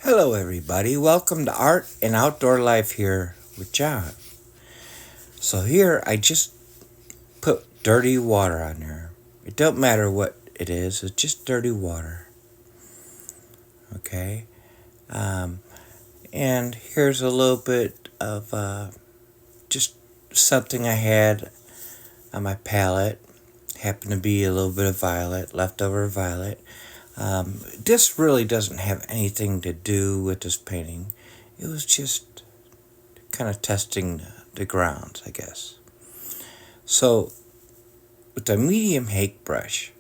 Hello, everybody. Welcome to Art and Outdoor Life here with John. So, here I just put dirty water on there. It don't matter what it is, it's just dirty water. Okay? Um, and here's a little bit of just something I had on my palette. Happened to be a little bit of violet, leftover violet. This really doesn't have anything to do with this painting. It was just kind of testing the grounds, I guess. So, with a medium hake brush,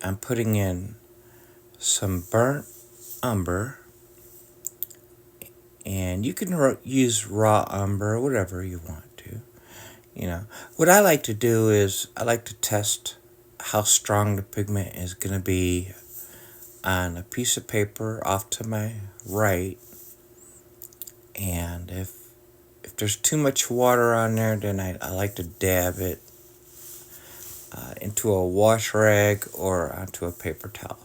I'm putting in some burnt umber, and you can use raw umber or whatever you want to. What I like to do is I like to test how strong the pigment is going to be on a piece of paper off to my right, and if there's too much water on there, then I like to dab it into a wash rag or onto a paper towel.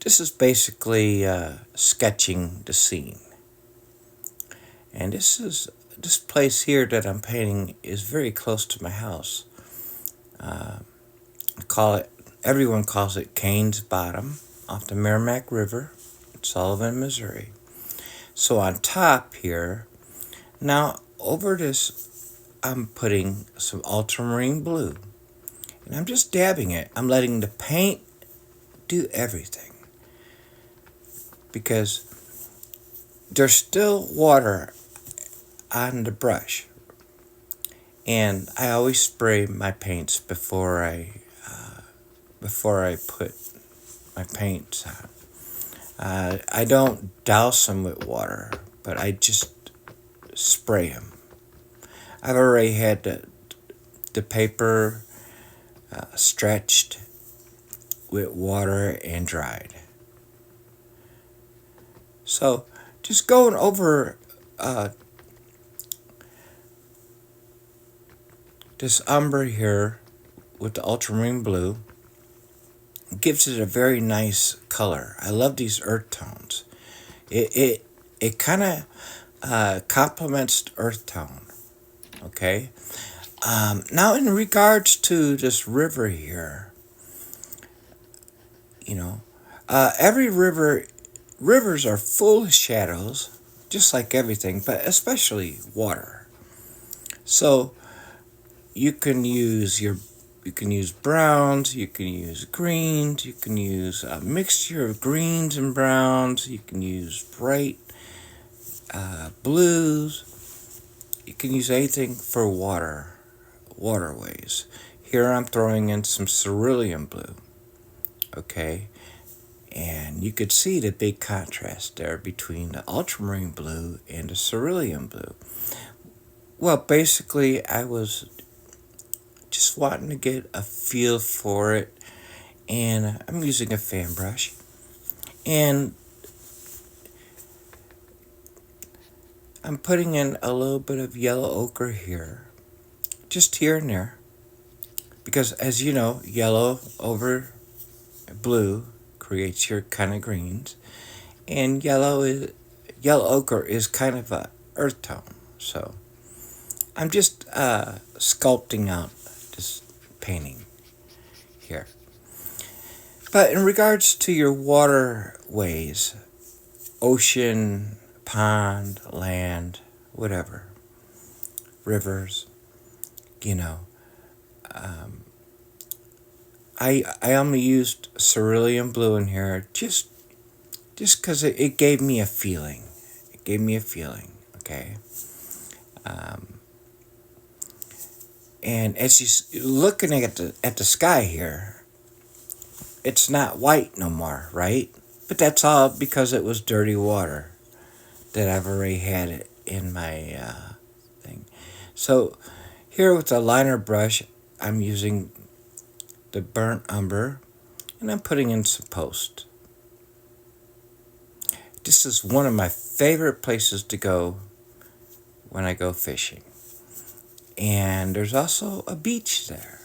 This is basically sketching the scene. And this place here that I'm painting is very close to my house. Everyone calls it Kane's Bottom off the Merrimack River in Sullivan, Missouri. So on top here, now over this, I'm putting some ultramarine blue. And I'm just dabbing it. I'm letting the paint do everything. Because there's still water on the brush. And I always spray my paints before I put my paints on. I don't douse them with water, but I just spray them. I've already had the paper stretched with water and dried. So just going over this umber here with the ultramarine blue gives it a very nice color. I love these earth tones. It kind of complements the earth tone. Okay. Now in regards to this river here, every rivers are full of shadows, just like everything, but especially water. So you can use browns, you can use greens, you can use a mixture of greens and browns, you can use bright blues, you can use anything for waterways. Here I'm throwing in some cerulean blue, okay? And you could see the big contrast there between the ultramarine blue and the cerulean blue. Well, basically, I was just wanting to get a feel for it, and I'm using a fan brush. And I'm putting in a little bit of yellow ochre here, just here and there, because as you know, yellow over blue creates your kind of greens, and yellow ochre is kind of a earth tone. So I'm just sculpting out this painting here. But in regards to your waterways, ocean, pond, land, whatever, rivers, I only used cerulean blue in here just because it gave me a feeling. It gave me a feeling, okay? And as you're looking at the sky here, it's not white no more, right? But that's all because it was dirty water that I've already had it in my thing. So here with the liner brush, I'm using the burnt umber, and I'm putting in some post. This is one of my favorite places to go when I go fishing. And there's also a beach there,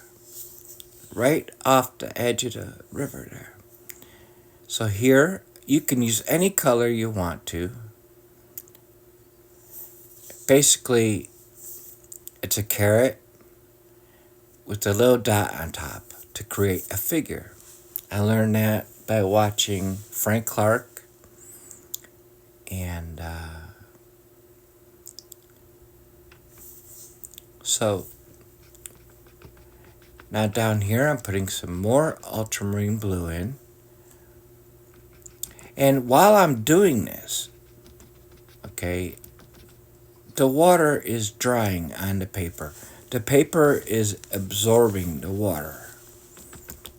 right off the edge of the river there. So here you can use any color you want to. Basically, it's a carrot with a little dot on top to create a figure. I learned that by watching Frank Clark, and so now down here I'm putting some more ultramarine blue in. And while I'm doing this, okay, the water is drying on the paper. The paper is absorbing the water.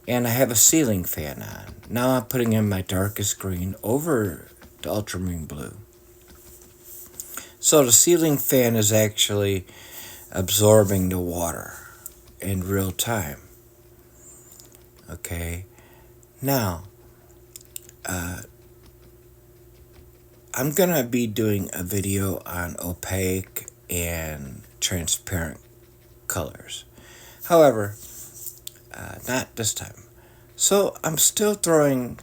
And I have a ceiling fan on. Now I'm putting in my darkest green over the ultramarine blue. So the ceiling fan is actually absorbing the water in real time. Okay, now I'm gonna be doing a video on opaque and transparent colors. However, not this time. So I'm still throwing,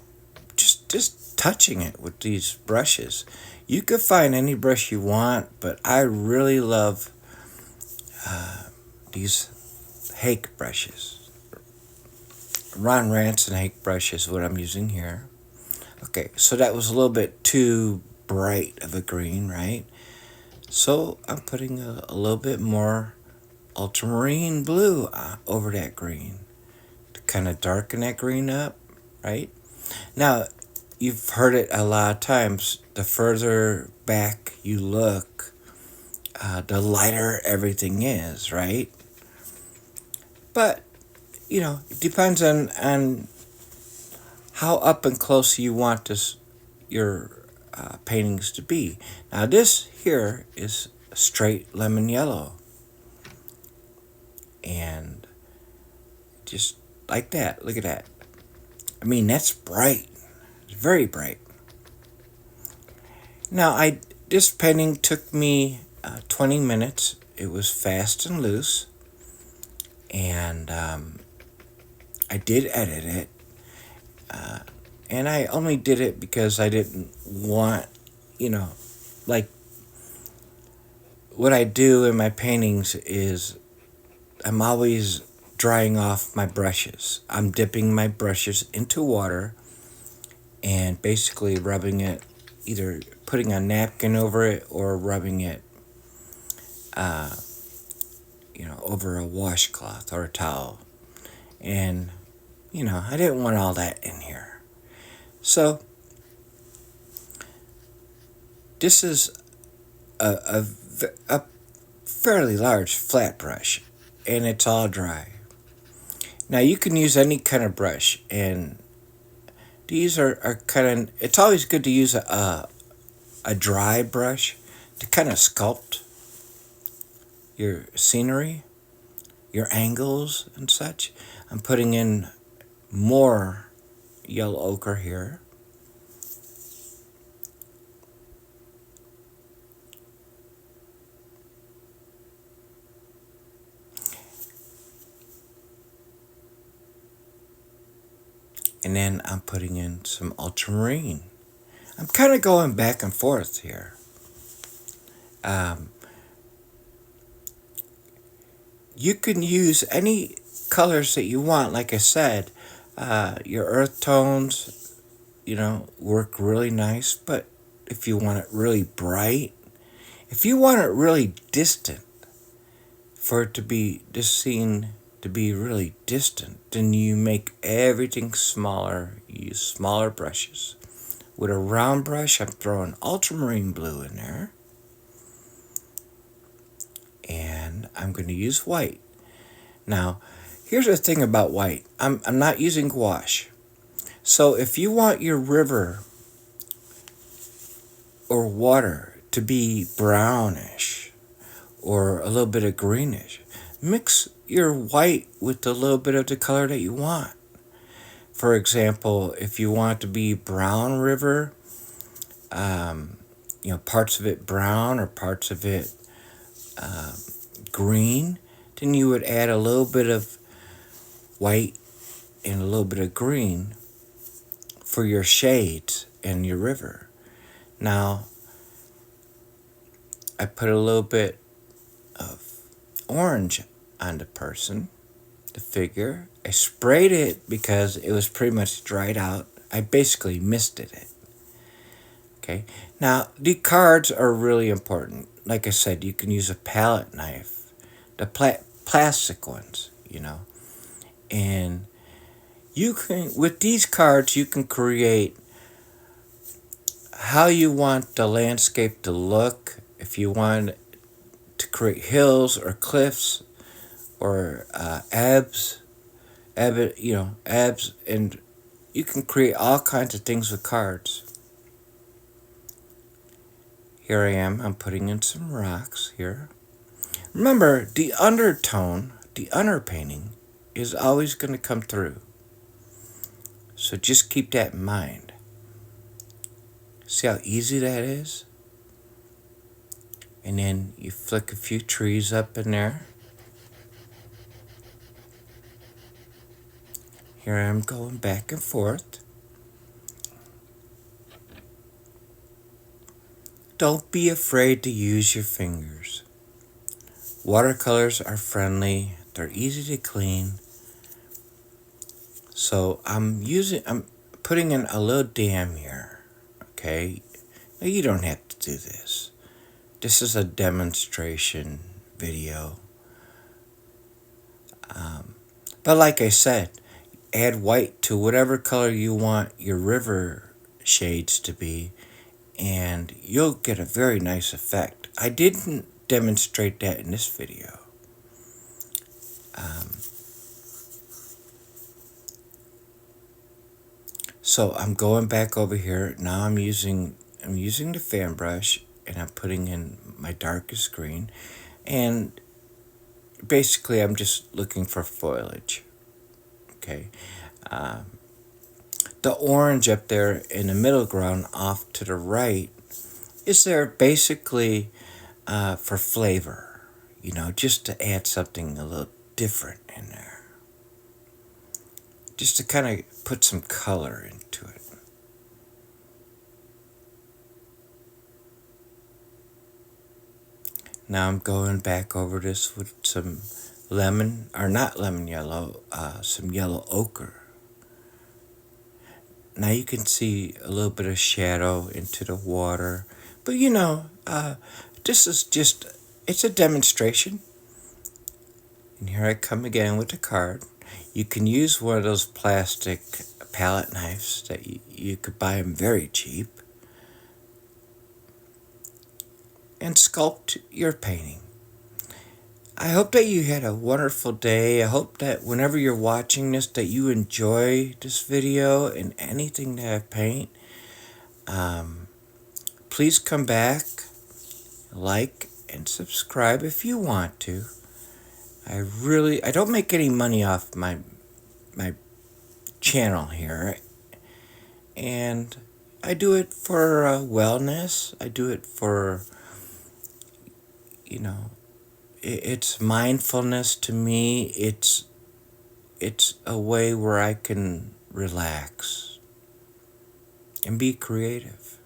just touching it with these brushes. You could find any brush you want, but I really love these Hake brushes. Ron Ranson Hake brush is what I'm using here. Okay, so that was a little bit too bright of a green, right? So I'm putting a little bit more ultramarine blue over that green to kind of darken that green up, right? Now, you've heard it a lot of times. The further back you look, the lighter everything is, right? But, it depends on how up and close you want your paintings to be. Now this here is straight lemon yellow. And just like that, look at that. I mean, that's bright. It's very bright. Now, this painting took me 20 minutes. It was fast and loose. And I did edit it. And I only did it because I didn't want, like what I do in my paintings is I'm always drying off my brushes. I'm dipping my brushes into water and basically rubbing it, either putting a napkin over it or rubbing it, over a washcloth or a towel. And, I didn't want all that in here. So, this is a fairly large flat brush, and it's all dry. Now, you can use any kind of brush, and these are kind of, it's always good to use a dry brush to kind of sculpt your scenery, your angles and such. I'm putting in more yellow ochre here. And then I'm putting in some ultramarine. I'm kind of going back and forth here. You can use any colors that you want. Like I said, your earth tones, work really nice. But if you want it really bright, if you want it really distant, for it to be, this scene to be really distant, then you make everything smaller. You use smaller brushes. With a round brush, I'm throwing ultramarine blue in there. And I'm going to use white. Now, here's the thing about white. I'm not using gouache. So if you want your river or water to be brownish or a little bit of greenish, mix your white with a little bit of the color that you want. For example, if you want it to be brown river, parts of it brown or parts of it green, then you would add a little bit of white and a little bit of green for your shades in your river. Now, I put a little bit of orange on the person, the figure. I sprayed it because it was pretty much dried out. I basically misted it. Okay. Now, the cards are really important. Like I said, you can use a palette knife, the plastic ones, and you can, with these cards, you can create how you want the landscape to look. If you want to create hills or cliffs or ebbs, and you can create all kinds of things with cards. Here I am, I'm putting in some rocks here. Remember, the undertone, the underpainting, is always going to come through. So just keep that in mind. See how easy that is? And then you flick a few trees up in there. Here I am going back and forth. Don't be afraid to use your fingers. Watercolors are friendly, they're easy to clean. So I'm putting in a little dam here, okay? Now you don't have to do this. This is a demonstration video. But like I said, add white to whatever color you want your river shades to be, and you'll get a very nice effect. I didn't demonstrate that in this video. So I'm going back over here. Now I'm using the fan brush, and I'm putting in my darkest green, and basically I'm just looking for foliage. Okay. The orange up there in the middle ground off to the right is there basically for flavor, just to add something a little different in there. Just to kind of put some color into it. Now I'm going back over this with some some yellow ochre. Now you can see a little bit of shadow into the water. But this is it's a demonstration. And here I come again with the card. You can use one of those plastic palette knives that you could buy them very cheap. And sculpt your painting. I hope that you had a wonderful day. I hope that whenever you're watching this, that you enjoy this video and anything that I paint. Please come back, like, and subscribe if you want to. I don't make any money off my channel here. And I do it for wellness. I do it for, it's mindfulness to me. It's a way where I can relax and be creative.